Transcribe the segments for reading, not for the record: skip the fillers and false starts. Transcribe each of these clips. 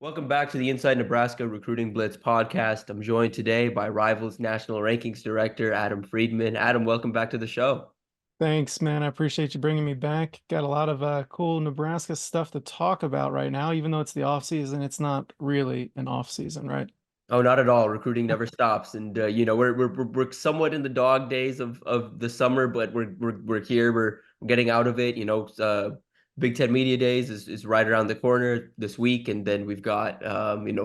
Welcome back to the Inside Nebraska Recruiting Blitz podcast. I'm joined today by Rivals National Rankings Director Adam Friedman. Adam, welcome back to the show. Thanks, man. I appreciate you bringing me back. Got a lot of cool Nebraska stuff to talk about right now, even though it's the off season. It's not really an off season, right? Oh, not at all. Recruiting never stops, and we're somewhat in the dog days of the summer, but we're here. We're getting out of it. Big Ten Media Days is right around the corner this week, and then we've got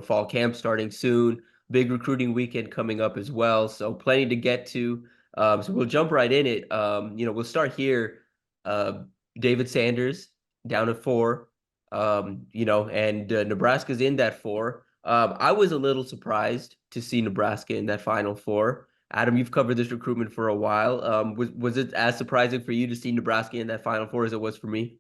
fall camp starting soon. Big recruiting weekend coming up as well, so plenty to get to. So we'll jump right in it. We'll start here. Uh, David Sanders down at four. And Nebraska's in that four. I was a little surprised to see Nebraska in that Final Four. Adam, you've covered this recruitment for a while. Was it as surprising for you to see Nebraska in that Final Four as it was for me?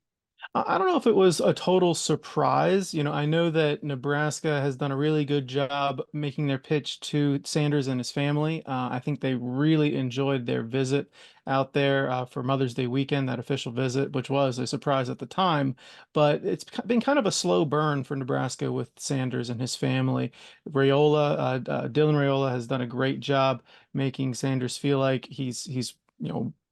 I don't know if it was a total surprise. I know that Nebraska has done a really good job making their pitch to Sanders and his family. I think they really enjoyed their visit out there for Mother's Day weekend, that official visit, which was a surprise at the time. But it's been kind of a slow burn for Nebraska with Sanders and his family. Dylan Raiola has done a great job making Sanders feel like he's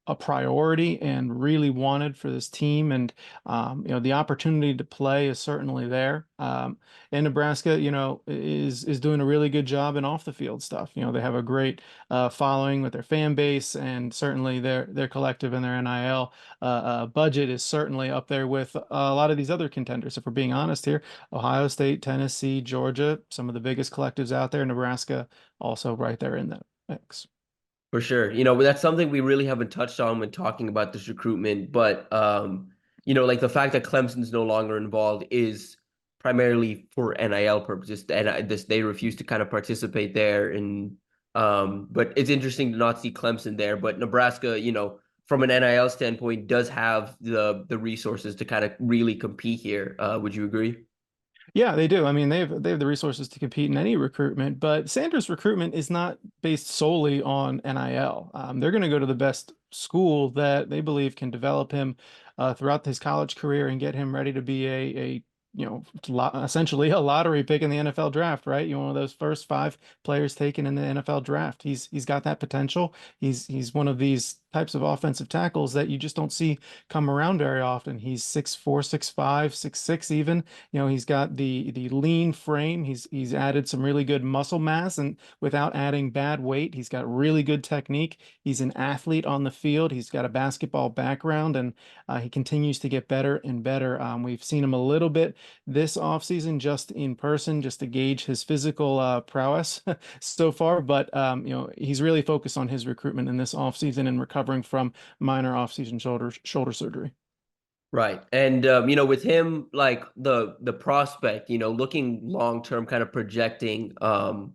a priority and really wanted for this team. And the opportunity to play is certainly there. And Nebraska, is doing a really good job in off the field stuff. They have a great following with their fan base, and certainly their collective and their NIL budget is certainly up there with a lot of these other contenders. If we're being honest here, Ohio State, Tennessee, Georgia, some of the biggest collectives out there. Nebraska also right there in that mix. For sure. That's something we really haven't touched on when talking about this recruitment, but like the fact that Clemson's no longer involved is primarily for NIL purposes, and they refuse to kind of participate there. And but it's interesting to not see Clemson there. But Nebraska, from an NIL standpoint, does have the resources to kind of really compete here. Would you agree? Yeah, they do. I mean, they have the resources to compete in any recruitment, but Sanders' recruitment is not based solely on NIL. They're going to go to the best school that they believe can develop him throughout his college career and get him ready to be essentially a lottery pick in the NFL draft, right? One of those first five players taken in the NFL draft. He's got that potential. He's one of these types of offensive tackles that you just don't see come around very often. He's 6'4", 6'5", 6'6" even. He's got the lean frame. He's added some really good muscle mass, and without adding bad weight, he's got really good technique. He's an athlete on the field. He's got a basketball background, and he continues to get better and better. We've seen him a little bit this offseason just in person, just to gauge his physical prowess so far. But he's really focused on his recruitment in this offseason and recovering from minor offseason shoulder surgery. Right. And with him, like the prospect, looking long term, kind of projecting, kind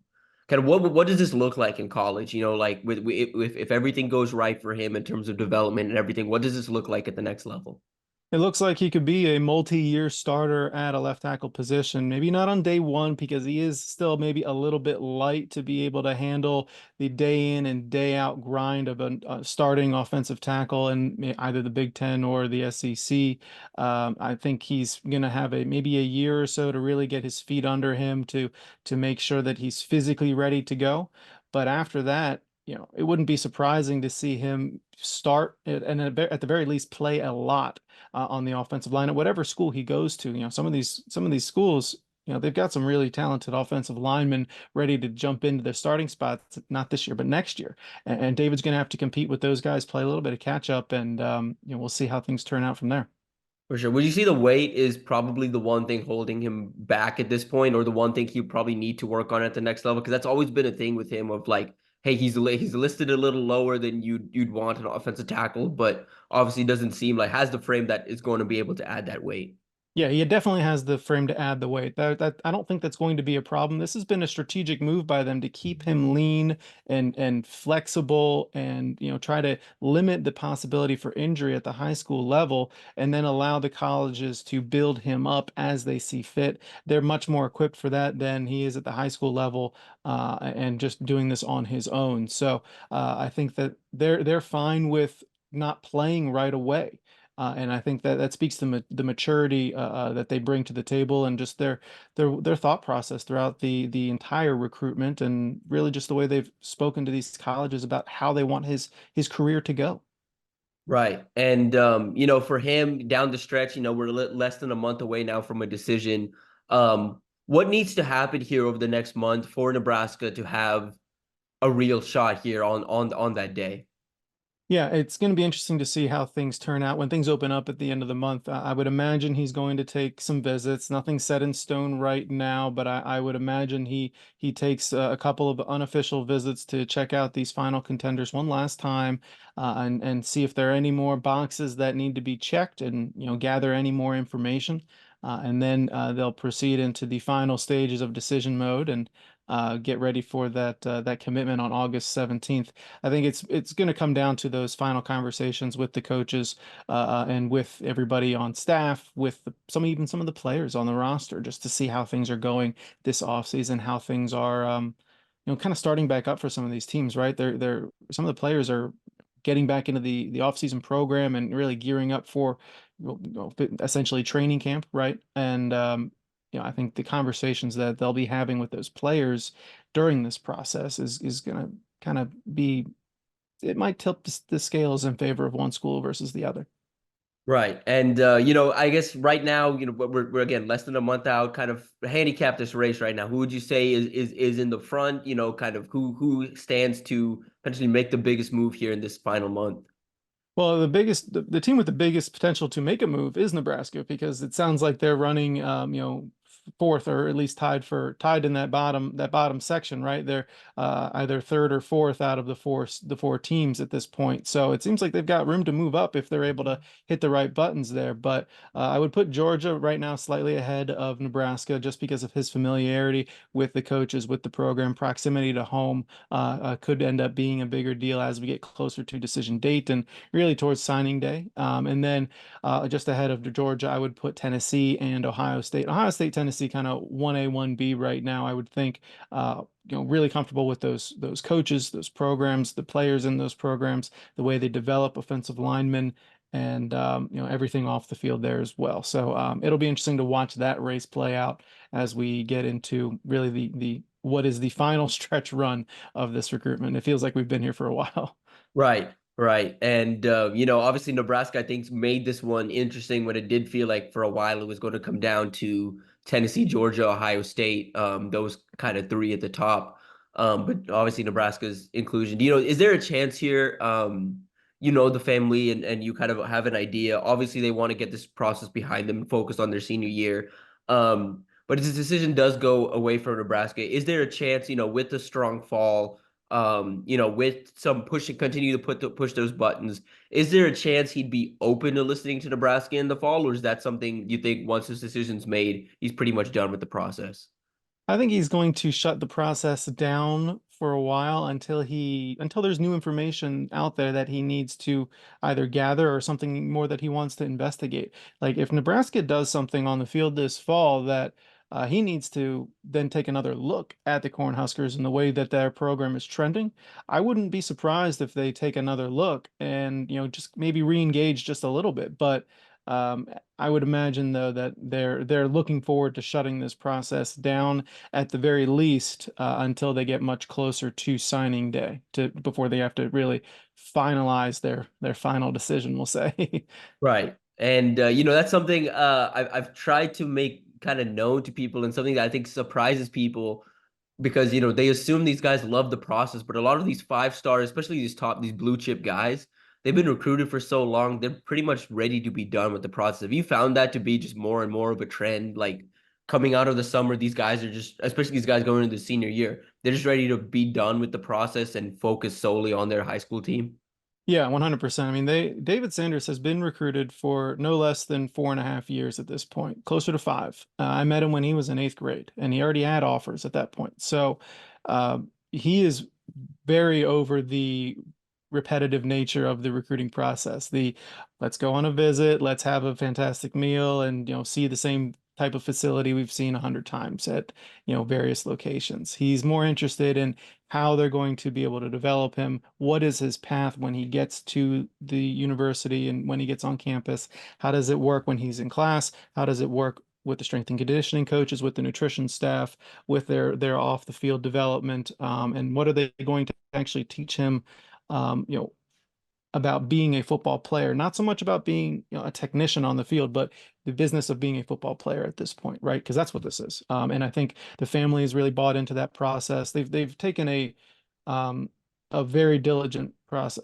of what does this look like in college? Like if everything goes right for him in terms of development and everything, what does this look like at the next level? It looks like he could be a multi-year starter at a left tackle position. Maybe not on day one because he is still maybe a little bit light to be able to handle the day in and day out grind of a starting offensive tackle in either the Big Ten or the SEC. I think he's going to have maybe a year or so to really get his feet under him to make sure that he's physically ready to go. But after that, it wouldn't be surprising to see him start and at the very least play a lot on the offensive line at whatever school he goes to. Some of these schools, they've got some really talented offensive linemen ready to jump into their starting spots, not this year, but next year. And David's going to have to compete with those guys, play a little bit of catch up, and we'll see how things turn out from there. For sure. Would you see the weight is probably the one thing holding him back at this point, or the one thing he probably need to work on at the next level? Because that's always been a thing with him of like, hey, he's listed a little lower than you'd want an offensive tackle, but obviously doesn't seem like has the frame that is going to be able to add that weight. Yeah, he definitely has the frame to add the weight. That I don't think that's going to be a problem. This has been a strategic move by them to keep him lean and flexible, and try to limit the possibility for injury at the high school level, and then allow the colleges to build him up as they see fit. They're much more equipped for that than he is at the high school level, and just doing this on his own. So I think that they're fine with not playing right away. And I think that that speaks to the maturity that they bring to the table and just their thought process throughout the entire recruitment and really just the way they've spoken to these colleges about how they want his career to go. Right. And for him down the stretch, we're less than a month away now from a decision. What needs to happen here over the next month for Nebraska to have a real shot here on that day? Yeah, it's going to be interesting to see how things turn out when things open up at the end of the month. I would imagine he's going to take some visits. Nothing set in stone right now, but I would imagine he takes a couple of unofficial visits to check out these final contenders one last time, and see if there are any more boxes that need to be checked, and gather any more information. And then they'll proceed into the final stages of decision mode and get ready for that commitment on August 17th. I think it's going to come down to those final conversations with the coaches, and with everybody on staff, with even some of the players on the roster, just to see how things are going this offseason, how things are, kind of starting back up for some of these teams, right? They're some of the players are getting back into the offseason program and really gearing up for, essentially training camp, right? And I think the conversations that they'll be having with those players during this process is going to kind of be, it might tilt the scales in favor of one school versus the other. Right. And I guess right now, we're again less than a month out, kind of handicap this race right now. Who would you say is in the front, kind of who stands to potentially make the biggest move here in this final month? Well, the team with the biggest potential to make a move is Nebraska because it sounds like they're running, fourth or at least tied in that bottom section, right? They're either third or fourth out of the four teams at this point. So it seems like they've got room to move up if they're able to hit the right buttons there. But I would put Georgia right now slightly ahead of Nebraska just because of his familiarity with the coaches, with the program, proximity to home could end up being a bigger deal as we get closer to decision date and really towards signing day. And then just ahead of Georgia, I would put Tennessee and Ohio State. Ohio State, Tennessee, kind of 1A, 1B right now. I would think, really comfortable with those coaches, those programs, the players in those programs, the way they develop offensive linemen, and everything off the field there as well. So it'll be interesting to watch that race play out as we get into really the what is the final stretch run of this recruitment. It feels like we've been here for a while. Right, right. And obviously Nebraska, I think, made this one interesting when it did feel like for a while it was going to come down to Tennessee, Georgia, Ohio State, those kind of three at the top. But obviously Nebraska's inclusion. Is there a chance here? The family and you kind of have an idea. Obviously, they want to get this process behind them and focus on their senior year. But if this decision does go away from Nebraska, is there a chance, with the strong fall? With some pushing, continue to push those buttons. Is there a chance he'd be open to listening to Nebraska in the fall, or is that something you think once his decision's made, he's pretty much done with the process? I think he's going to shut the process down for a while until there's new information out there that he needs to either gather or something more that he wants to investigate. Like if Nebraska does something on the field this fall that he needs to then take another look at the Cornhuskers and the way that their program is trending. I wouldn't be surprised if they take another look and just maybe re-engage just a little bit. But um, I would imagine though that they're looking forward to shutting this process down at the very least until they get much closer to signing day to before they have to really finalize their final decision, we'll say. Right. And that's something I've tried to make kind of known to people and something that I think surprises people because they assume these guys love the process, but a lot of these five stars, especially these blue chip guys, they've been recruited for so long, they're pretty much ready to be done with the process. Have you found that to be just more and more of a trend? Like coming out of the summer, these guys are just, especially these guys going into the senior year, they're just ready to be done with the process and focus solely on their high school team. Yeah, 100%. I mean, David Sanders has been recruited for no less than 4.5 years at this point, closer to five. I met him when he was in eighth grade, and he already had offers at that point. So he is very over the repetitive nature of the recruiting process. The let's go on a visit, let's have a fantastic meal, and see the same type of facility we've seen 100 times at, various locations. He's more interested in how they're going to be able to develop him. What is his path when he gets to the university and when he gets on campus? How does it work when he's in class? How does it work with the strength and conditioning coaches, with the nutrition staff, with their off the field development, and what are they going to actually teach him, you know, about being a football player, not so much about being, a technician on the field, but the business of being a football player at this point, right? Because that's what this is. And I think the family has really bought into that process. They've taken um, a very diligent process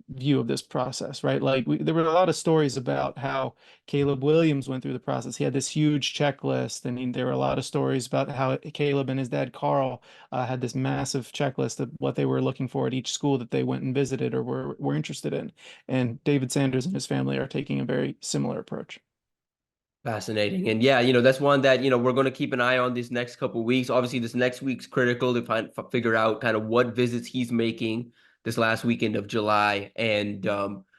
view of this process, right? Like there were a lot of stories about how Caleb Williams went through the process. He had this huge checklist, and there were a lot of stories about how Caleb and his dad Carl had this massive checklist of what they were looking for at each school that they went and visited or were interested in. And David Sanders and his family are taking a very similar approach. Fascinating. And yeah, that's one that, we're going to keep an eye on these next couple of weeks. Obviously, this next week's critical to figure out kind of what visits he's making this last weekend of July. And,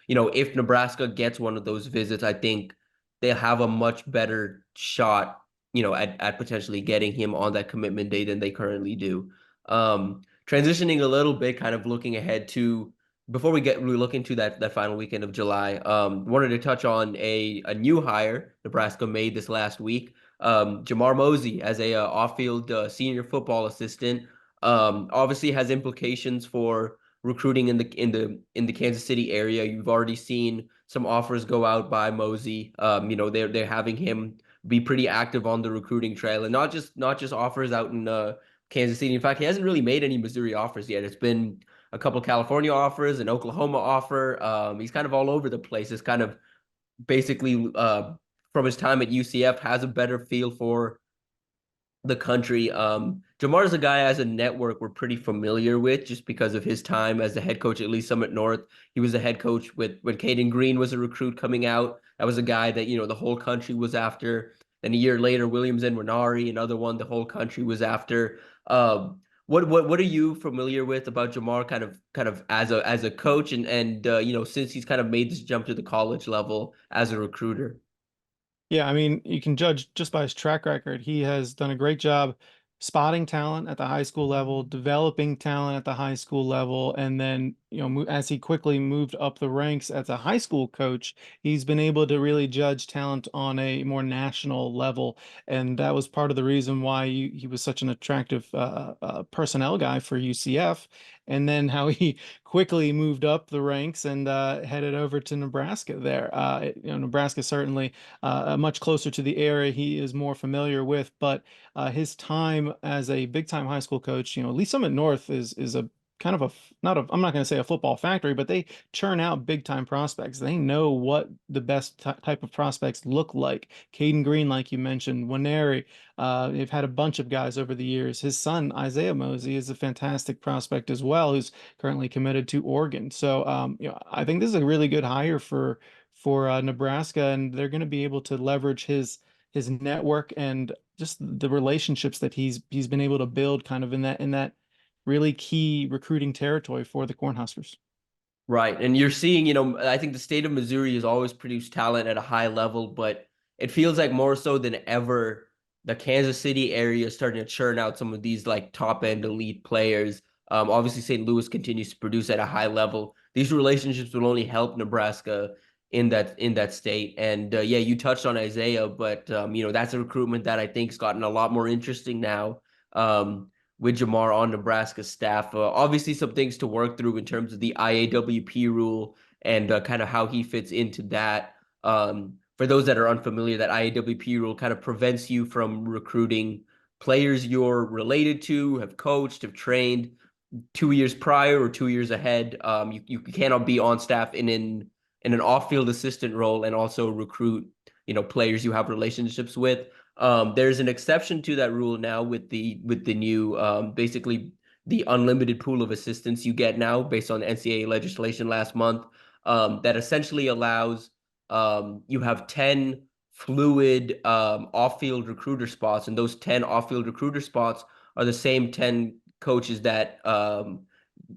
if Nebraska gets one of those visits, I think they'll have a much better shot, at potentially getting him on that commitment day than they currently do. Transitioning a little bit, kind of looking ahead to before we look into that final weekend of July, wanted to touch on a new hire Nebraska made this last week. Jamar Mozee as a off-field senior football assistant, obviously has implications for recruiting in the Kansas City area. You've already seen some offers go out by Mozee. They're having him be pretty active on the recruiting trail, and not just offers out in Kansas City. In fact, he hasn't really made any Missouri offers yet. It's been a couple of California offers, an Oklahoma offer. He's kind of all over the place. It's kind of basically from his time at UCF has a better feel for the country. Jamar is a guy as a network we're pretty familiar with just because of his time as the head coach at Lee Summit North. He was the head coach when Caden Green was a recruit coming out. That was a guy that, the whole country was after. Then a year later, Williams and Renari, another one the whole country was after. What are you familiar with about Jamar kind of as a coach and since he's kind of made this jump to the college level as a recruiter? Yeah, I mean, you can judge just by his track record. He has done a great job spotting talent at the high school level, developing talent at the high school level, and then, as he quickly moved up the ranks as a high school coach, he's been able to really judge talent on a more national level. And that was part of the reason why he was such an attractive personnel guy for UCF. And then how he quickly moved up the ranks and headed over to Nebraska there. Nebraska certainly much closer to the area he is more familiar with. But his time as a big time high school coach, Lee Summit North is a kind of not a, I'm not going to say a football factory, but they churn out big time prospects. They know what the best type of prospects look like. Caden Green, like you mentioned, Waneri. They've had a bunch of guys over the years. His son, Isaiah Mozee, is a fantastic prospect as well, who's currently committed to Oregon. So, I think this is a really good hire for Nebraska, and they're going to be able to leverage his network and just the relationships that he's been able to build kind of in that really key recruiting territory for the Cornhuskers. Right. And you're seeing, I think the state of Missouri has always produced talent at a high level, but it feels like more so than ever, the Kansas City area is starting to churn out some of these like top end elite players. Obviously, St. Louis continues to produce at a high level. These relationships will only help Nebraska in that state. And yeah, you touched on Isaiah, but that's a recruitment that I think's gotten a lot more interesting now. With Jamar on Nebraska's staff. Obviously, some things to work through in terms of the IAWP rule and kind of how he fits into that. For those that are unfamiliar, that IAWP rule kind of prevents you from recruiting players you're related to, have coached, have trained 2 years prior or 2 years ahead. You cannot be on staff in an off-field assistant role and also recruit, players you have relationships with. There's an exception to that rule now with the new basically the unlimited pool of assistants you get now based on NCAA legislation last month that essentially allows you have 10 fluid off-field recruiter spots, and those 10 off-field recruiter spots are the same 10 coaches that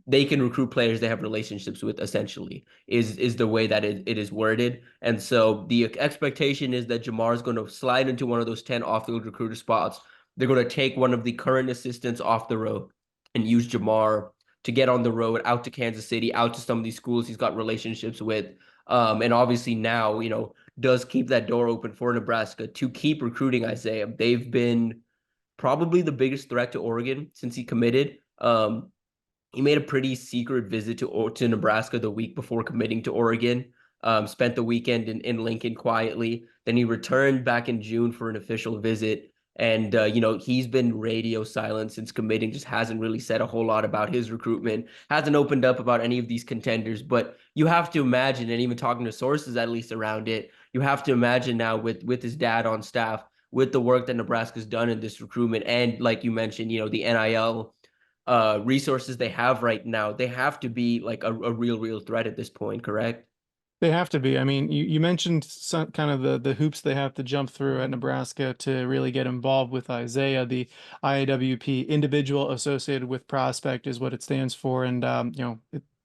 they can recruit players they have relationships with, essentially, is the way that it is worded. And so the expectation is that Jamar is going to slide into one of those 10 off-field recruiter spots. They're going to take one of the current assistants off the road and use Jamar to get on the road out to Kansas City, out to some of these schools he's got relationships with. And obviously now, does keep that door open for Nebraska to keep recruiting Isaiah. They've been probably the biggest threat to Oregon since he committed. He made a pretty secret visit to Nebraska the week before committing to Oregon. Spent the weekend in Lincoln quietly. Then he returned back in June for an official visit. And, he's been radio silent since committing, just hasn't really said a whole lot about his recruitment, hasn't opened up about any of these contenders. But you have to imagine, and even talking to sources at least around it, you have to imagine now with his dad on staff, with the work that Nebraska's done in this recruitment, and like you mentioned, the NIL resources they have right now, they have to be like a real threat at this point, correct? They have to be. I mean, you mentioned some kind of the hoops they have to jump through at Nebraska to really get involved with Isaiah. The IAWP, individual associated with prospect, is what it stands for, and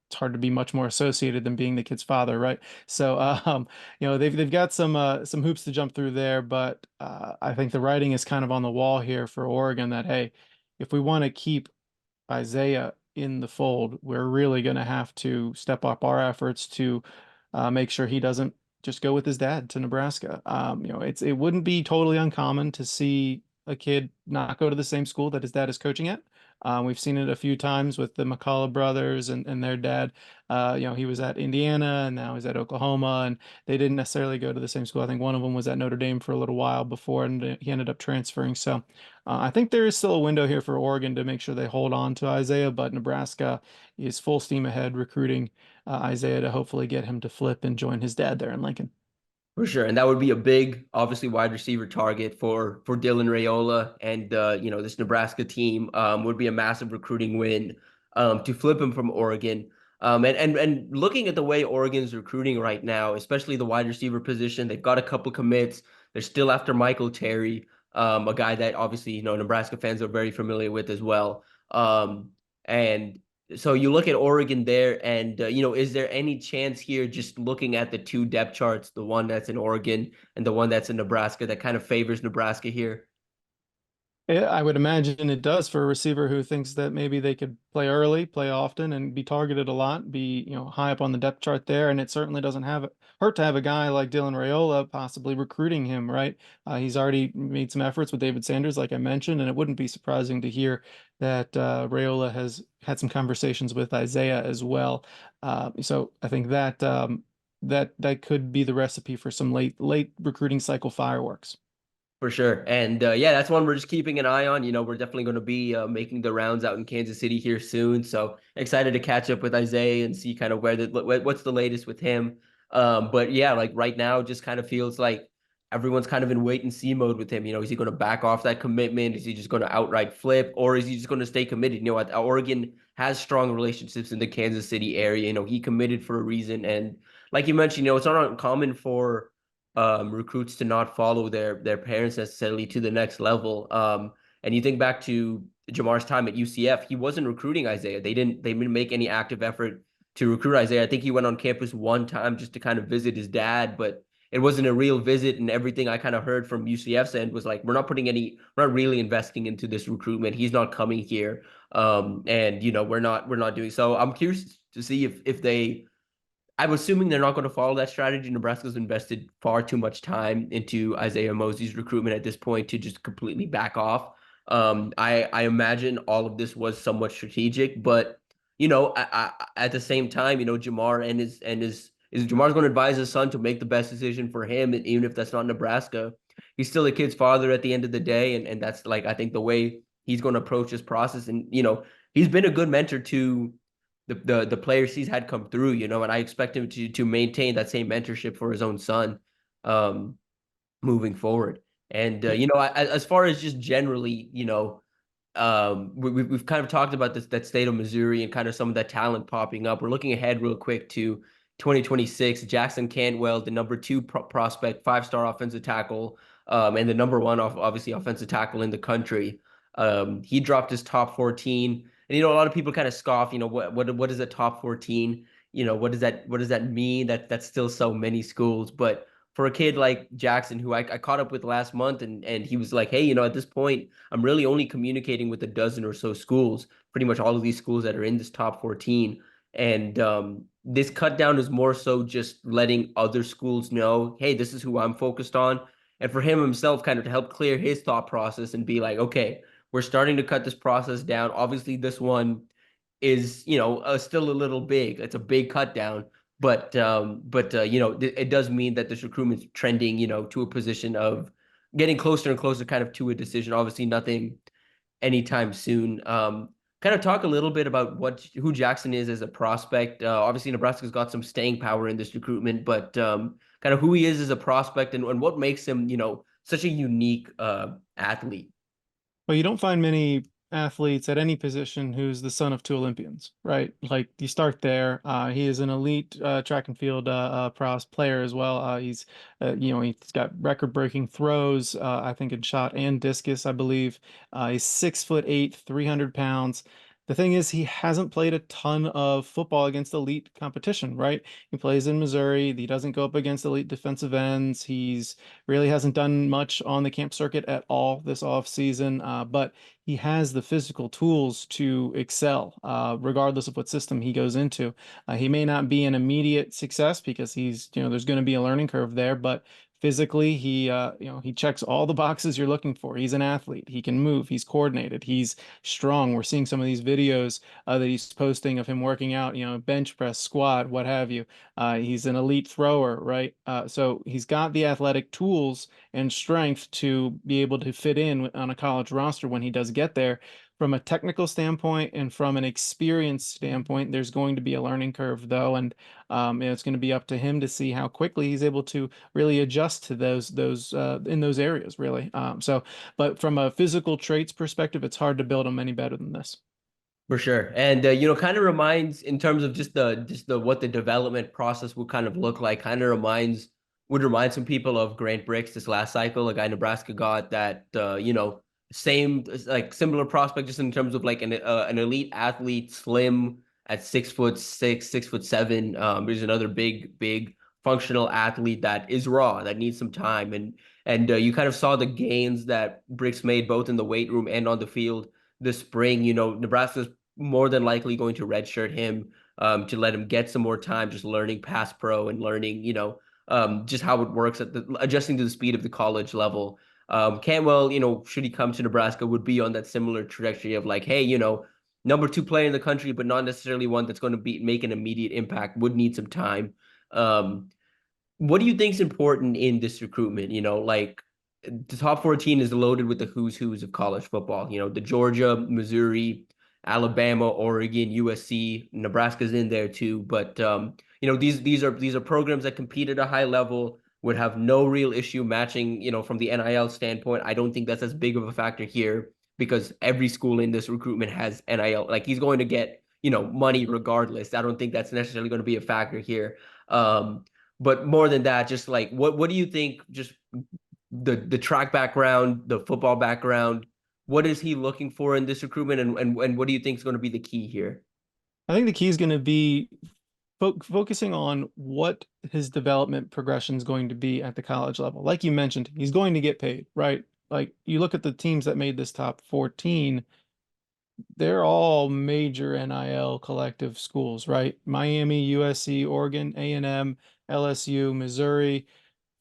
it's hard to be much more associated than being the kid's father, right? So, they've got some hoops to jump through there, but I think the writing is kind of on the wall here for Oregon that, hey, if we want to keep Isaiah in the fold, we're really going to have to step up our efforts to make sure he doesn't just go with his dad to Nebraska. It wouldn't be totally uncommon to see a kid not go to the same school that his dad is coaching at. We've seen it a few times with the McCullough brothers and their dad. He was at Indiana and now he's at Oklahoma, and they didn't necessarily go to the same school. I think one of them was at Notre Dame for a little while before, and he ended up transferring. So I think there is still a window here for Oregon to make sure they hold on to Isaiah, but Nebraska is full steam ahead recruiting Isaiah to hopefully get him to flip and join his dad there in Lincoln. For sure. And that would be a big, obviously, wide receiver target for Dylan Raiola. And this Nebraska team would be a massive recruiting win to flip him from Oregon. And looking at the way Oregon's recruiting right now, especially the wide receiver position, they've got a couple commits. They're still after Michael Terry, a guy that obviously, Nebraska fans are very familiar with as well. And so you look at Oregon there, and is there any chance here, just looking at the two depth charts, the one that's in Oregon and the one that's in Nebraska, that kind of favors Nebraska here? Yeah, I would imagine it does for a receiver who thinks that maybe they could play early, play often, and be targeted a lot, be, high up on the depth chart there. And it certainly doesn't hurt to have a guy like Dylan Raiola possibly recruiting him, right? He's already made some efforts with David Sanders, like I mentioned, and it wouldn't be surprising to hear that Raiola has had some conversations with Isaiah as well. So I think that that could be the recipe for some late recruiting cycle fireworks. For sure. And yeah, that's one we're just keeping an eye on. We're definitely going to be making the rounds out in Kansas City here soon. So excited to catch up with Isaiah and see kind of what's the latest with him. But yeah, like right now, just kind of feels like everyone's kind of in wait and see mode with him. Is he going to back off that commitment? Is he just going to outright flip, or is he just going to stay committed? Oregon has strong relationships in the Kansas City area. He committed for a reason. And like you mentioned, it's not uncommon for recruits to not follow their parents necessarily to the next level. And you think back to Jamar's time at UCF, he wasn't recruiting Isaiah. They didn't make any active effort to recruit Isaiah. I think he went on campus one time just to kind of visit his dad, but it wasn't a real visit. And everything I kind of heard from UCF's end was like, we're not really investing into this recruitment. He's not coming here. And we're not doing so. I'm curious to see if I'm assuming they're not going to follow that strategy. Nebraska's invested far too much time into Isaiah Mozee's recruitment at this point to just completely back off. I imagine all of this was somewhat strategic, but at the same time, Jamar Jamar's going to advise his son to make the best decision for him, and even if that's not Nebraska, he's still a kid's father at the end of the day, and that's like I think the way he's going to approach this process, and he's been a good mentor to the players he's had come through, and I expect him to maintain that same mentorship for his own son, moving forward. And as far as just generally, we've kind of talked about that state of Missouri and kind of some of that talent popping up. We're looking ahead real quick to 2026. Jackson Cantwell, the number two prospect, 5-star offensive tackle, and the number one obviously offensive tackle in the country. He dropped his top 14 And a lot of people kind of scoff, what is a top 14? What does that mean? That's still so many schools. But for a kid like Jackson, who I caught up with last month, and he was like, hey, at this point, I'm really only communicating with a dozen or so schools, pretty much all of these schools that are in this top 14. And this cut down is more so just letting other schools know, hey, this is who I'm focused on. And for him himself, kind of to help clear his thought process and be like, okay, we're starting to cut this process down. Obviously, this one is, still a little big. It's a big cut down, but it does mean that this recruitment's trending, to a position of getting closer and closer, kind of to a decision. Obviously, nothing anytime soon. Kind of talk a little bit about who Jackson is as a prospect. Obviously, Nebraska's got some staying power in this recruitment, but kind of who he is as a prospect and what makes him, such a unique athlete. Well, you don't find many athletes at any position who's the son of two Olympians, right? Like you start there. He is an elite track and field pros player as well. He's got record-breaking throws, I think in shot and discus, I believe. He's 6'8", 300 pounds. The thing is, he hasn't played a ton of football against elite competition, right? He plays in Missouri. He doesn't go up against elite defensive ends. He's really hasn't done much on the camp circuit at all this off season, but he has the physical tools to excel, regardless of what system he goes into. He may not be an immediate success because there's going to be a learning curve there, but physically, he checks all the boxes you're looking for. He's an athlete. He can move. He's coordinated. He's strong. We're seeing some of these videos that he's posting of him working out, bench press, squat, what have you. He's an elite thrower, right? So he's got the athletic tools and strength to be able to fit in on a college roster when he does get there. From a technical standpoint and from an experience standpoint, there's going to be a learning curve, though, and it's going to be up to him to see how quickly he's able to really adjust to those in those areas, really. But from a physical traits perspective, it's hard to build them any better than this. For sure. And kind of reminds in terms of just the what the development process would kind of look like, kind of would remind some people of Grant Bricks this last cycle, a guy Nebraska got that same like similar prospect just in terms of like an elite athlete, slim at 6'6", 6'7". There's another big functional athlete that is raw, that needs some time. And you kind of saw the gains that Bricks made both in the weight room and on the field this spring. Nebraska's more than likely going to redshirt him, to let him get some more time just learning pass pro and learning, just how it works adjusting to the speed of the college level. Cantwell, should he come to Nebraska, would be on that similar trajectory of like, hey, number two player in the country, but not necessarily one that's going to make an immediate impact, would need some time. Um, what do you think is important in this recruitment? Like the top 14 is loaded with the who's who's of college football. The Georgia, Missouri, Alabama, Oregon, USC, Nebraska's in there too. But these are programs that compete at a high level, would have no real issue matching, from the NIL standpoint. I don't think that's as big of a factor here because every school in this recruitment has NIL. Like he's going to get, money regardless. I don't think that's necessarily going to be a factor here. But more than that, just like what do you think? Just the track background, the football background. What is he looking for in this recruitment, and what do you think is going to be the key here? I think the key is going to be focusing on what his development progression is going to be at the college level. Like you mentioned, he's going to get paid, right? Like you look at the teams that made this top 14, they're all major NIL collective schools, right? Miami, USC, Oregon, A&M, LSU, Missouri,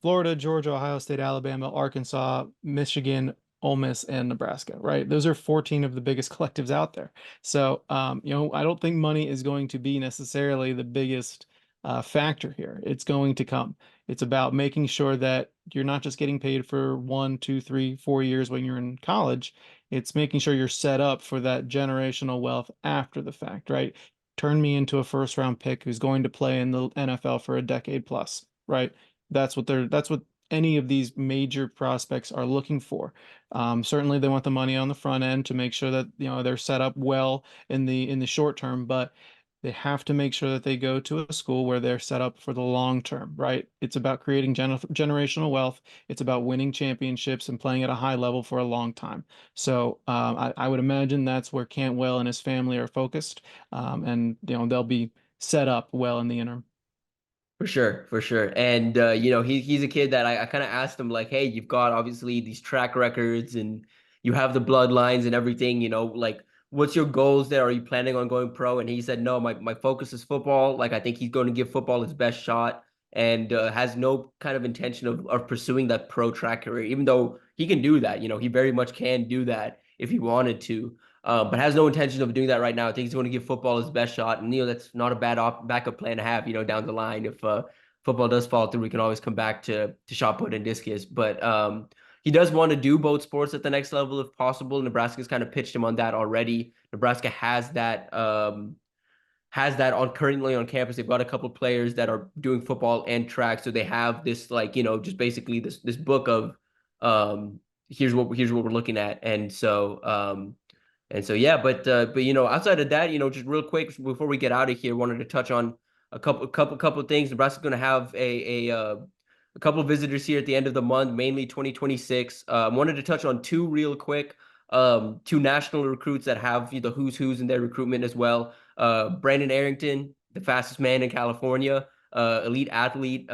Florida, Georgia, Ohio State, Alabama, Arkansas, Michigan, Ole Miss, and Nebraska, right? Those are 14 of the biggest collectives out there. So, I don't think money is going to be necessarily the biggest factor here. It's going to come. It's about making sure that you're not just getting paid for 1, 2, 3, 4 years when you're in college. It's making sure you're set up for that generational wealth after the fact, right? Turn me into a first round pick who's going to play in the NFL for a decade plus, right? That's what any of these major prospects are looking for. Certainly they want the money on the front end to make sure that they're set up well in the short term, but They have to make sure that they go to a school where they're set up for the long term, right? It's about creating generational wealth. It's about winning championships and playing at a high level for a long time. So I would imagine that's where Cantwell and his family are focused, and they'll be set up well in the interim. For sure, for sure. And he's a kid that I kind of asked him like, hey, you've got obviously these track records and you have the bloodlines and everything, like what's your goals there? Are you planning on going pro? And he said, no, my focus is football. Like I think he's going to give football his best shot and has no kind of intention of pursuing that pro track career, even though he can do that. He very much can do that if he wanted to. But has no intention of doing that right now. I think he's going to give football his best shot, and that's not a bad backup plan to have. Down the line, if football does fall through, we can always come back to shot put and discus. But he does want to do both sports at the next level if possible. Nebraska's kind of pitched him on that already. Nebraska has that on currently on campus. They've got a couple of players that are doing football and track, so they have this like just basically this book of um here's what we're looking at, and so yeah, but outside of that, just real quick before we get out of here, wanted to touch on a couple of things. Nebraska's going to have a couple of visitors here at the end of the month, mainly 2026. Wanted to touch on two real quick, two national recruits that have the who's in their recruitment as well. Brandon Arrington, the fastest man in California, elite athlete.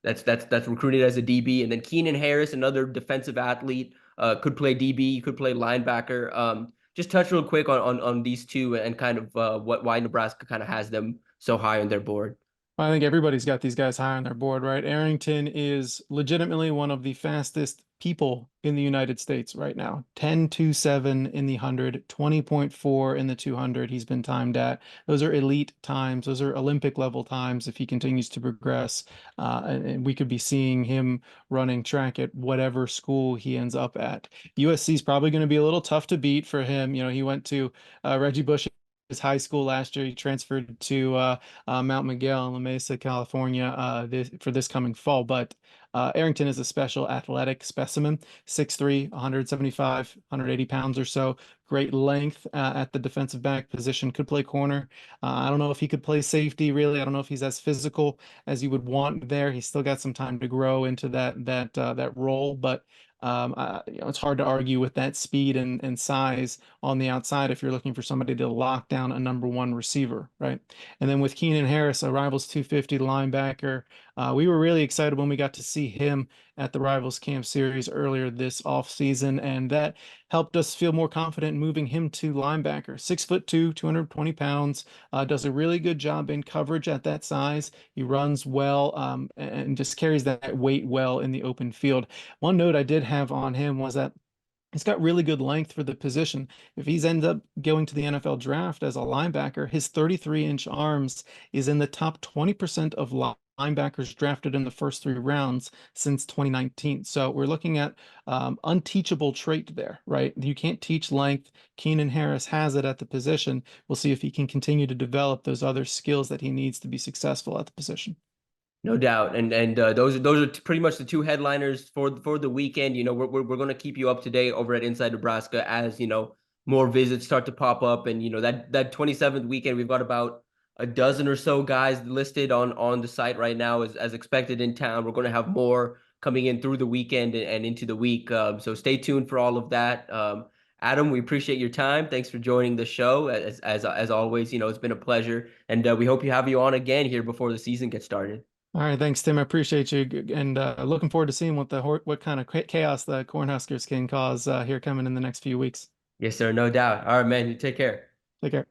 That's recruited as a DB, and then Keenan Harris, another defensive athlete, could play DB, could play linebacker. Just touch real quick on these two and kind of why Nebraska kind of has them so high on their board. I think everybody's got these guys high on their board, right? Arrington is legitimately one of the fastest people in the United States right now. 10.27 in the 100, 20.4 in the 200 he's been timed at. Those are elite times. Those are Olympic level times if he continues to progress. And we could be seeing him running track at whatever school he ends up at. USC is probably going to be a little tough to beat for him. He went to Reggie Bush's high school last year. He transferred to Mount Miguel in La Mesa, California, for this coming fall. But Arrington is a special athletic specimen, 6'3", 175, 180 pounds or so. Great length at the defensive back position. Could play corner. I don't know if he could play safety, really. I don't know if he's as physical as you would want there. He's still got some time to grow into that role, but it's hard to argue with that speed and size on the outside if you're looking for somebody to lock down a number one receiver, right? And then with Keenan Harris, a Rivals 250 linebacker, we were really excited when we got to see him at the Rivals Camp Series earlier this offseason, and that helped us feel more confident in moving him to linebacker. 6'2", 220 pounds, does a really good job in coverage at that size. He runs well, and just carries that weight well in the open field. One note I did have on him was that he's got really good length for the position. If he's ended up going to the NFL draft as a linebacker, his 33-inch arms is in the top 20% of linebackers drafted in the first 3 rounds since 2019. So we're looking at unteachable trait there, right? You can't teach length. Keenan Harris has it at the position. We'll see if he can continue to develop those other skills that he needs to be successful at the position. No doubt, and those are pretty much the two headliners for the weekend. We're going to keep you up to date over at Inside Nebraska as more visits start to pop up, and that 27th weekend we've got about a dozen or so guys listed on the site right now as expected in town. We're going to have more coming in through the weekend and into the week. So stay tuned for all of that. Adam, we appreciate your time. Thanks for joining the show. As always, it's been a pleasure, and we hope you have you on again here before the season gets started. All right, thanks, Tim. I appreciate you, and looking forward to seeing what kind of chaos the Cornhuskers can cause here coming in the next few weeks. Yes, sir. No doubt. All right, man. You take care. Take care.